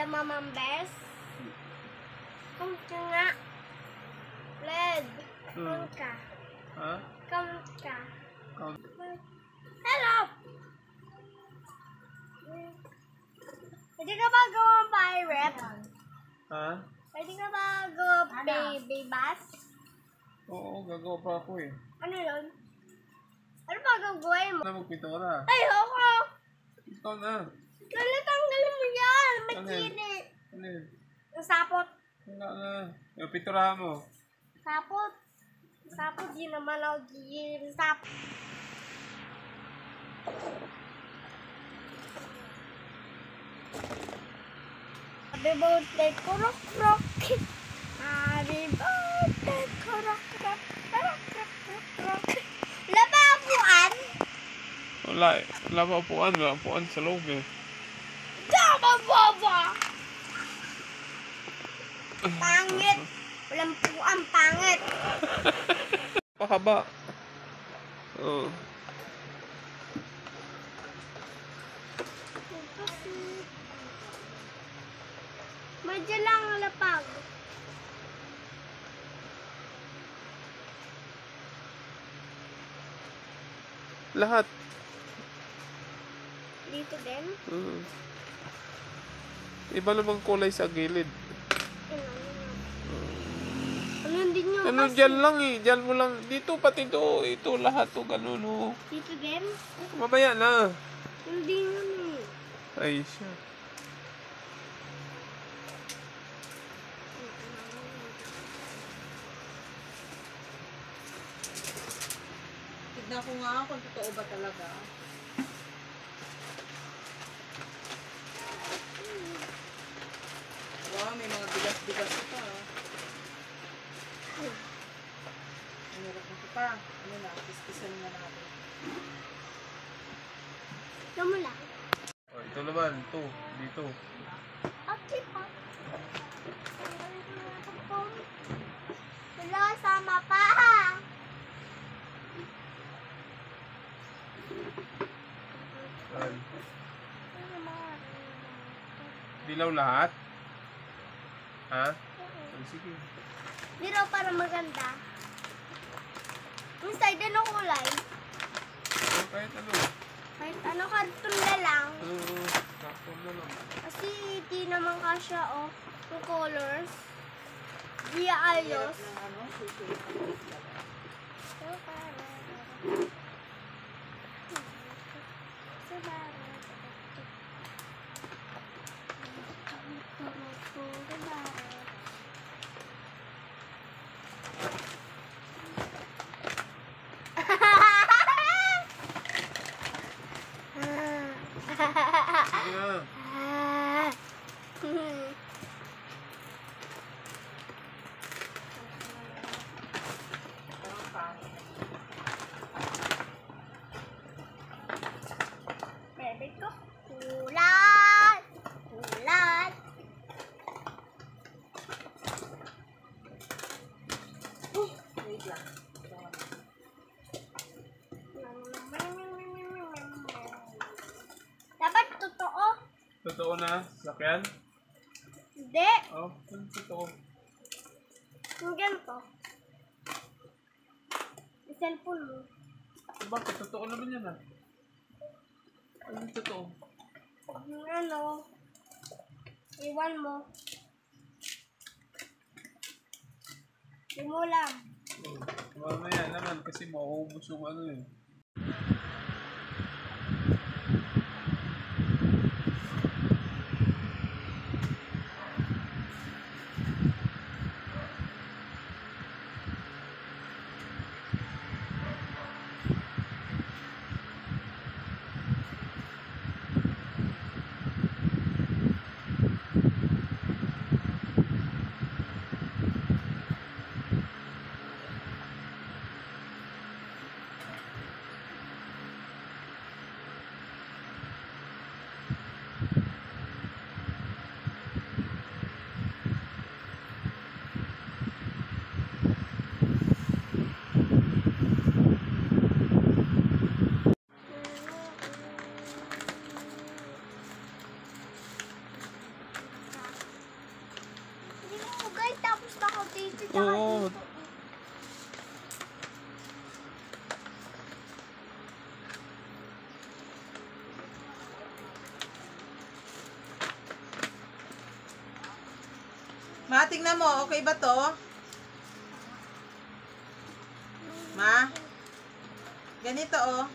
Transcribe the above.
Hello, mamambes. Come ka nga. Led. Come ka. Ha? Come ka. Count. Hello! Pwede ka ba gawa pirate? Ha? Pwede ka ba gawa baby bass? Oo, gagawa pa ako eh. Ano yun? Ano ba gagawin mo? Ano magpintura? Ayoko! Ikaw na. Tanggalin mo yan! Ano yun? Makinit! Ano yun? Ang sapot. Wala na. Yung pinturahan mo. Sapot. Sapot, di naman ako gigil. Sapot. Happy birthday, kurok, kurok. Happy birthday, kurok, kurok. Kurok, kurok, kurok, kurok. Wala ba apuan? Wala eh. Wala pa upuan. Wala upuan sa loob eh. Tama, baba! Pangit. Walang puan, pangit. Pakaba. Oo. Medyo lang lapag. Lahat. Dito din. Iba namang kulay sa gilid. Ano din yung Ano kasi? dyan lang eh. Dyan mo lang. Dito pati ito. Ito lahat to ganun oh. Dito din? Mamaya na. Hindi yun eh. Ay siya. Tignan ko nga kung totoo ba talaga. Wow, may mga bigas-bigas pa. Meron ko pa. Ano na, kiskisan na natin. Ito mo lang. Oh, ito naman. Ito. Dito. Okay pa. Wala, sama pa. Ayan. Dilaw lahat? Ha? Oh, sige. Dito para maganda. Yung side, ano kulay? Oh, kahit ano. Kahit ano, karton na lang. Sakto na lang. Kasi di naman kasya, oh. Yung colors. Di ayos. Ng ano, susunod. Sige na. Bebe ko. Kulat! Kulat! Wait lang. Dapat totoo. Totoo na. Sakyan? Hindi. Oh, totoo. Yung ganito. Yung cellphone mo. Bakit? Totoo naman yan ah. Ano totoo? Yung ano. Iwan mo. Di mo lang. Oh, mamaya naman kasi mauubos yung ano eh. Oo. Ma, tingnan mo. Okay ba to? Ma? Ganito, oh.